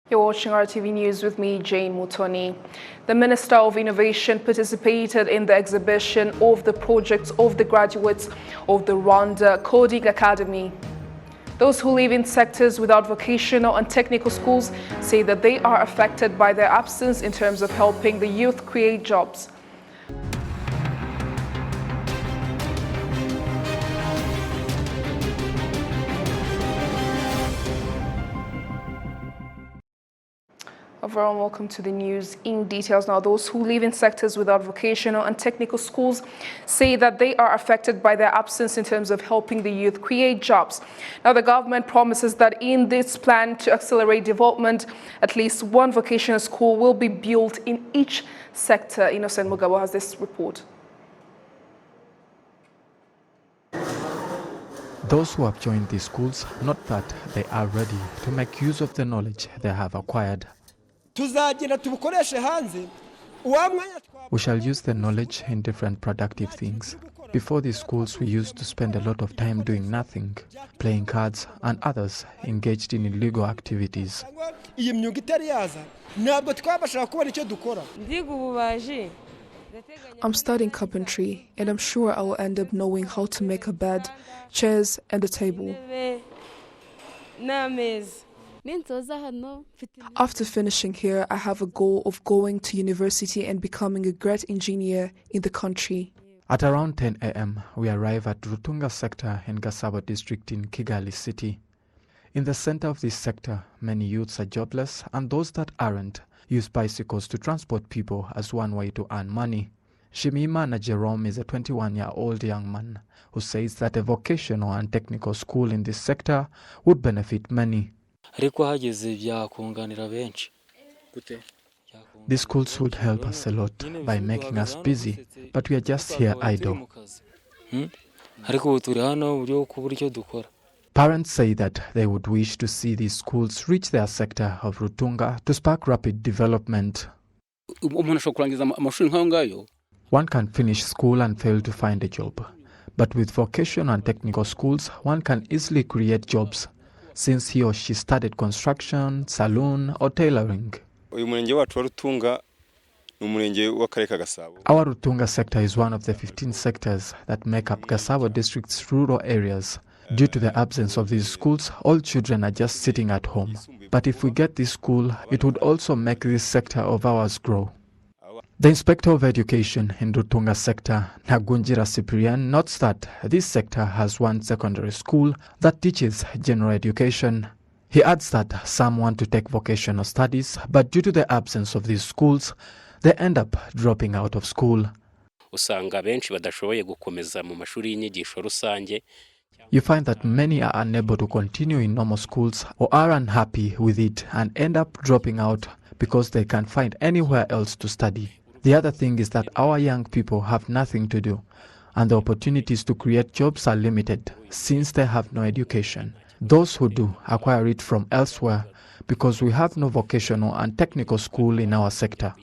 You're watching RTV News with me, Jane Mutoni. The Minister of Innovation participated in the exhibition of the projects of the graduates of the Rwanda Coding Academy. Those who live in sectors without vocational and technical schools say that they are affected by their absence in terms of helping the youth create jobs. A very warm welcome to the news in details. Now, those who live in sectors without vocational and technical schools say that they are affected by their absence in terms of helping the youth create jobs. Now, the government promises that in this plan to accelerate development, at least one vocational school will be built in each sector. Innocent Mugabo has this report. Those who have joined these schools note that they are ready to make use of the knowledge they have acquired. We shall use the knowledge in different productive things. Before these schools, we used to spend a lot of time doing nothing, playing cards, and others engaged in illegal activities. I'm studying carpentry, and I'm sure I will end up knowing how to make a bed, chairs, and a table. After finishing here, I have a goal of going to university and becoming a great engineer in the country. At around 10 a.m., we arrive at Rutunga sector in Gasabo district in Kigali city. In the center of this sector, many youths are jobless, and those that aren't use bicycles to transport people as one way to earn money. Shimimana Jerome is a 21-year-old young man who says that a vocational and technical school in this sector would benefit many. These schools would help us a lot by making us busy, but we are just here idle. Parents say that they would wish to see these schools reach their sector of Rutunga to spark rapid development. One can finish school and fail to find a job, but with vocational and technical schools, one can easily create jobs, since he or she studied construction, saloon, or tailoring. Our Rutunga sector is one of the 15 sectors that make up Gasabo district's rural areas. Due to the absence of these schools, all children are just sitting at home. But if we get this school, it would also make this sector of ours grow. The Inspector of Education in Rutunga sector, Nagunjira Cyprian, notes that this sector has one secondary school that teaches general education. He adds that some want to take vocational studies, but due to the absence of these schools, they end up dropping out of school. You find that many are unable to continue in normal schools or are unhappy with it and end up dropping out because they can't find anywhere else to study. The other thing is that our young people have nothing to do, and the opportunities to create jobs are limited since they have no education. Those who do acquire it from elsewhere because we have no vocational and technical school in our sector.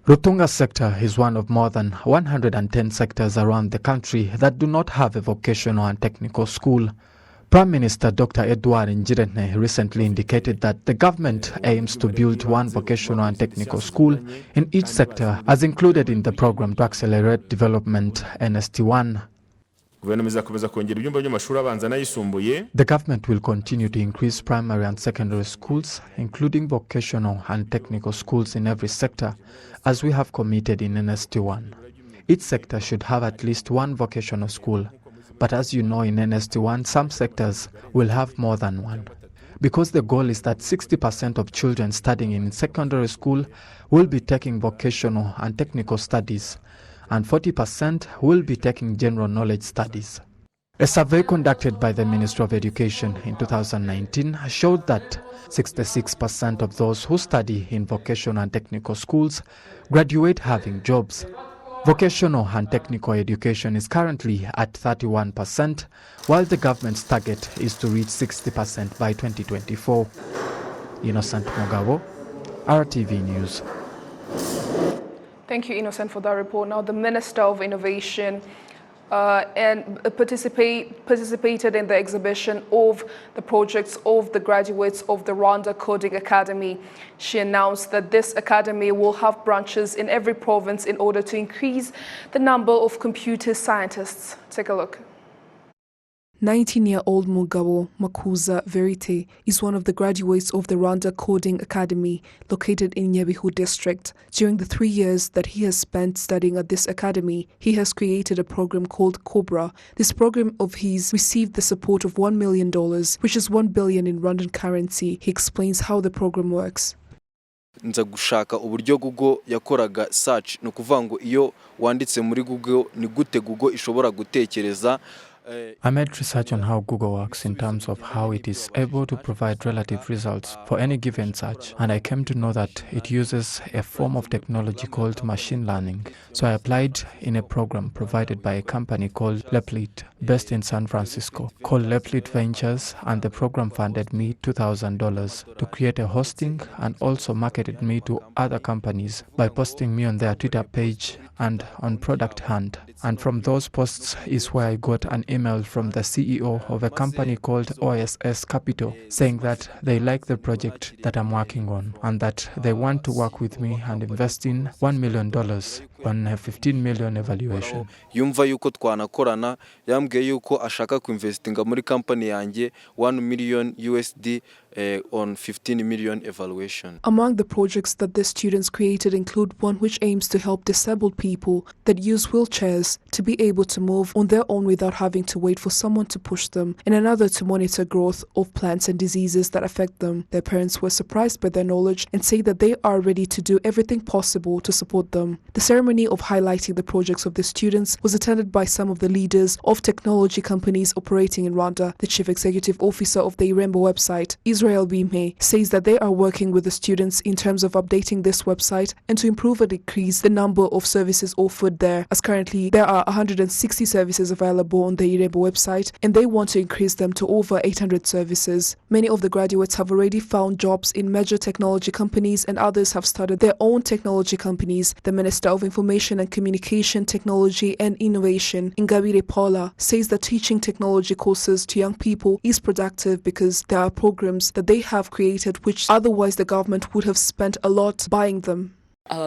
Rutunga sector is one of more than 110 sectors around the country that do not have a vocational and technical school. Prime Minister Dr. Edouard Ngirente recently indicated that the government aims to build one vocational and technical school in each sector as included in the program to accelerate development NST1. The government will continue to increase primary and secondary schools, including vocational and technical schools in every sector, as we have committed in NST1. Each sector should have at least one vocational school. But as you know, in NST1, some sectors will have more than one. Because the goal is that 60% of children studying in secondary school will be taking vocational and technical studies, and 40% will be taking general knowledge studies. A survey conducted by the Ministry of Education in 2019 showed that 66% of those who study in vocational and technical schools graduate having jobs. Vocational and technical education is currently at 31%, while the government's target is to reach 60% by 2024. Innocent Mugabo, RTV News. Thank you, Innocent, for that report. Now, the Minister of Innovation and participated in the exhibition of the projects of the graduates of the Rwanda Coding Academy. She announced that this academy will have branches in every province in order to increase the number of computer scientists. Take a look. 19-year-old Mugabo Makuza Verite is one of the graduates of the Rwanda Coding Academy located in Nyabihu district. During the 3 years that he has spent studying at this academy, he has created a program called Cobra. This program of his received the support of $1 million, which is 1 billion in Rwandan currency. He explains how the program works. Nza gushaka uburyo Google yakoraga search no kuvuga ngo iyo wanditse muri Google ni gute Google ishobora gutekereza. I made research on how Google works in terms of how it is able to provide relative results for any given search, and I came to know that it uses a form of technology called machine learning. So I applied in a program provided by a company called Leplit, based in San Francisco, called Leplit Ventures, and the program funded me $2,000 to create a hosting and also marketed me to other companies by posting me on their Twitter page and on Product Hunt. And from those posts is where I got an email from the CEO of a company called OSS Capital saying that they like the project that I'm working on and that they want to work with me and invest in $1 million on a 15 million evaluation. Yumva yuko twanakorana, yambwiye yuko ashaka kuinvestinga muri company yanjye $1 million USD on 15 million evaluation. Among the projects that the students created include one which aims to help disabled people that use wheelchairs to be able to move on their own without having to wait for someone to push them, and another to monitor growth of plants and diseases that affect them. Their parents were surprised by their knowledge and say that they are ready to do everything possible to support them. The ceremony of highlighting the projects of the students was attended by some of the leaders of technology companies operating in Rwanda. The chief executive officer of the Irembo website, Israel Bime, says that they are working with the students in terms of updating this website and to improve and increase the number of services offered there, as currently there are 160 services available on the Irembo website and they want to increase them to over 800 services. Many of the graduates have already found jobs in major technology companies and others have started their own technology companies. The Minister of Information and Communication Technology and Innovation, Ingabire Paula, says that teaching technology courses to young people is productive because there are programs that they have created which otherwise the government would have spent a lot buying them. We are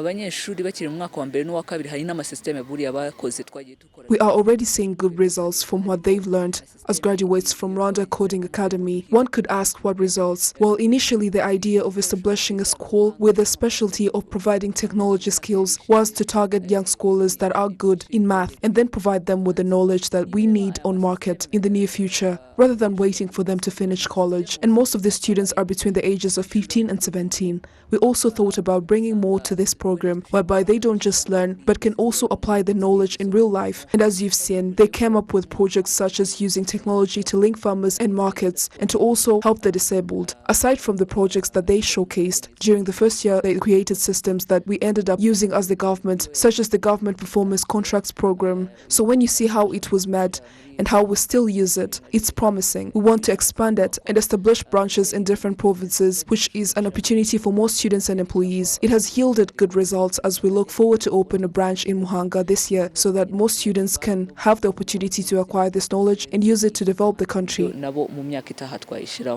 already seeing good results from what they've learned as graduates from Rwanda Coding Academy. One could ask what results? Well, initially the idea of establishing a school with a specialty of providing technology skills was to target young scholars that are good in math and then provide them with the knowledge that we need on market in the near future, rather than waiting for them to finish college. And most of the students are between the ages of 15 and 17. We also thought about bringing more to this program, whereby they don't just learn, but can also apply the knowledge in real life. And as you've seen, they came up with projects such as using technology to link farmers and markets and to also help the disabled. Aside from the projects that they showcased, during the first year they created systems that we ended up using as the government, such as the Government Performance Contracts Program. So when you see how it was made and how we still use it, it's promising. We want to expand it and establish branches in different provinces, which is an opportunity for more students and employees. It has yielded good results as we look forward to open a branch in Muhanga this year so that more students can have the opportunity to acquire this knowledge and use it to develop the country.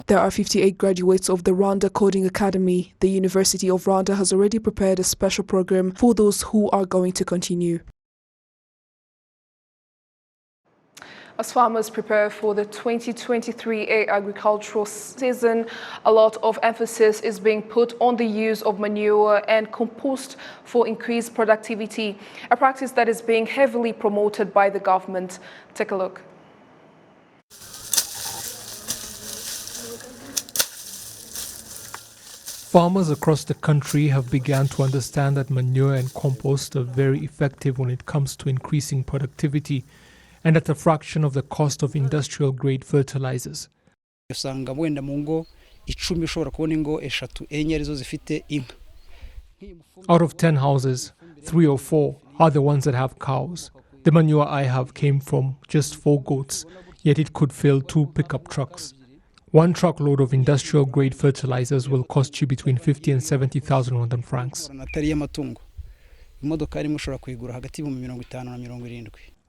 There are 58 graduates of the Rwanda Coding Academy. The University of Rwanda has already prepared a special program for those who are going to continue. As farmers prepare for the 2023 agricultural season, a lot of emphasis is being put on the use of manure and compost for increased productivity, a practice that is being heavily promoted by the government. Take a look. Farmers across the country have begun to understand that manure and compost are very effective when it comes to increasing productivity, and at a fraction of the cost of industrial-grade fertilizers. Out of 10 houses, 3 or 4 are the ones that have cows. The manure I have came from just 4 goats, yet it could fill 2 pickup trucks. 1 truckload of industrial-grade fertilizers will cost you between 50 and 70,000 Rwandan francs.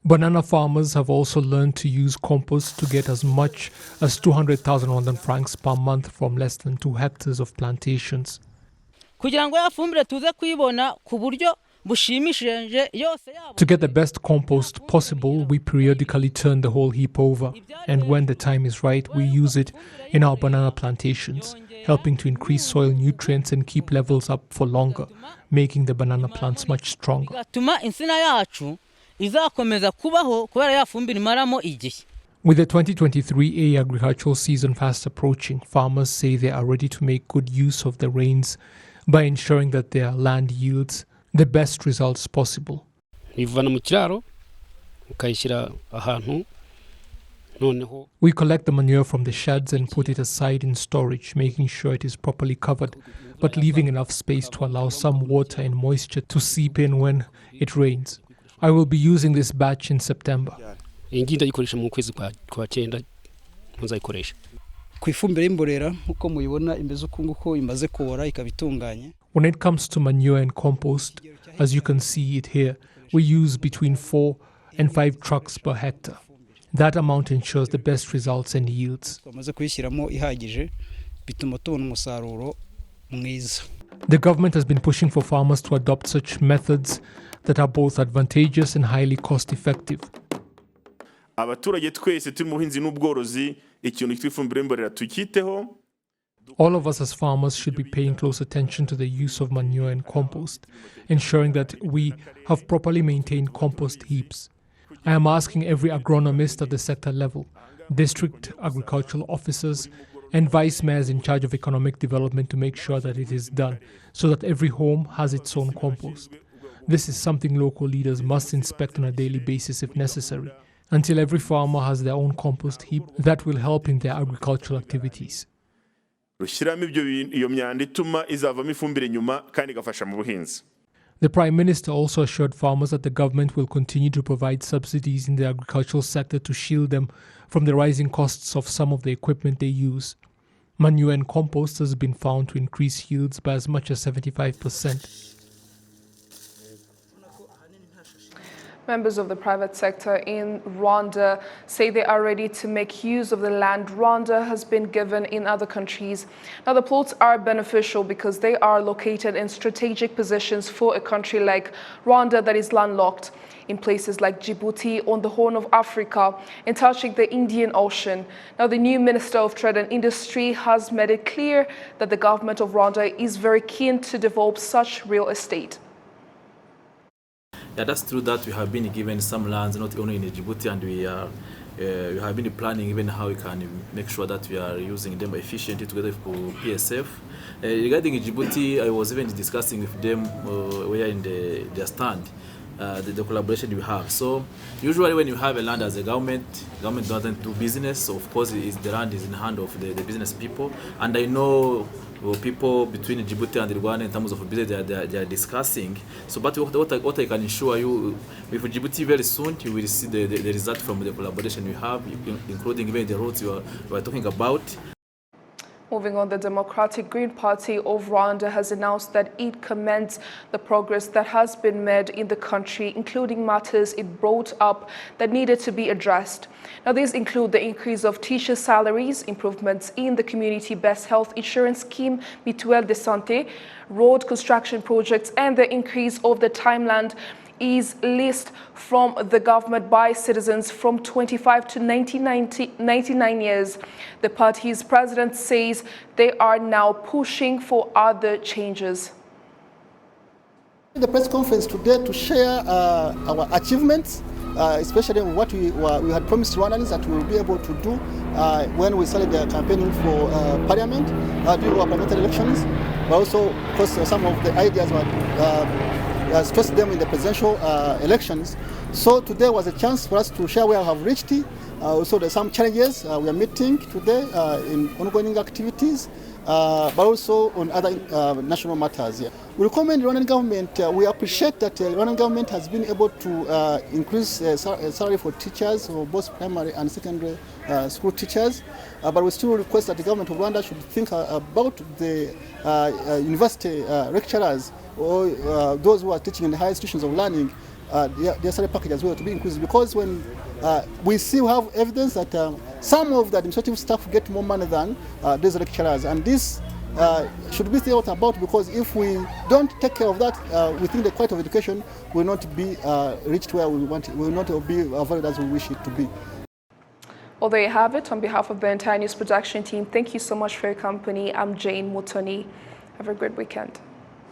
Banana farmers have also learned to use compost to get as much as 200,000 Rwandan francs per month from less than 2 hectares of plantations. To get the best compost possible, we periodically turn the whole heap over, and when the time is right, we use it in our banana plantations, helping to increase soil nutrients and keep levels up for longer, making the banana plants much stronger. With the 2023 agricultural season fast approaching, farmers say they are ready to make good use of the rains by ensuring that their land yields the best results possible. We collect the manure from the sheds and put it aside in storage, making sure it is properly covered, but leaving enough space to allow some water and moisture to seep in when it rains. I will be using this batch in September. When it comes to manure and compost, as you can see it here, we use between 4 and 5 trucks per hectare. That amount ensures the best results and yields. The government has been pushing for farmers to adopt such methods that are both advantageous and highly cost-effective. All of us as farmers should be paying close attention to the use of manure and compost, ensuring that we have properly maintained compost heaps. I am asking every agronomist at the sector level, district agricultural officers, and vice mayors in charge of economic development to make sure that it is done, so that every home has its own compost. This is something local leaders must inspect on a daily basis if necessary. Until every farmer has their own compost heap, that will help in their agricultural activities. The Prime Minister also assured farmers that the government will continue to provide subsidies in the agricultural sector to shield them from the rising costs of some of the equipment they use. Manure and compost has been found to increase yields by as much as 75%. Members of the private sector in Rwanda say they are ready to make use of the land Rwanda has been given in other countries. Now, the plots are beneficial because they are located in strategic positions for a country like Rwanda that is landlocked, in places like Djibouti on the Horn of Africa and touching the Indian Ocean. Now, the new Minister of Trade and Industry has made it clear that the government of Rwanda is very keen to develop such real estate. Yeah, that's true that we have been given some lands, not only in Djibouti, and we have been planning even how we can make sure that we are using them efficiently together with PSF. Regarding Djibouti, I was even discussing with them where in their stand, the collaboration we have. So usually when you have a land as a government doesn't do business, so of course the land is in the hand of the business people. And I know people between Djibouti and Rwanda in terms of business they are discussing. So but what I can assure you, with Djibouti very soon you will see the result from the collaboration we have, including even the roads you are talking about. Moving on, the Democratic Green Party of Rwanda has announced that it commends the progress that has been made in the country, including matters it brought up that needed to be addressed. Now, these include the increase of teacher salaries, improvements in the community-based health insurance scheme, Mutuelle de Santé, road construction projects, and the increase of the timeline is leased from the government by citizens from 25 to 99 years. The party's president says they are now pushing for other changes. The press conference today to share our achievements, especially what we had promised Rwandans that we will be able to do when we started the campaigning for parliament during our parliamentary elections, but also, of course, some of the ideas were stressed them in the presidential elections. So today was a chance for us to share where we have reached. Also, there's some challenges we are meeting today in ongoing activities, but also on other national matters. Yeah. We recommend the Rwandan government. We appreciate that the Rwandan government has been able to increase salary for teachers, for both primary and secondary school teachers. But we still request that the government of Rwanda should think about the university lecturers or those who are teaching in the higher institutions of learning, their salary package as well to be increased, because when we still have evidence that some of the administrative staff get more money than these lecturers, and this should be thought about, because if we don't take care of that within the quality of education, will not be reached where we want it, will not be valued as we wish it to be. Well, there you have it. On behalf of the entire news production team, thank you so much for your company. I'm Jane Mutoni. Have a great weekend.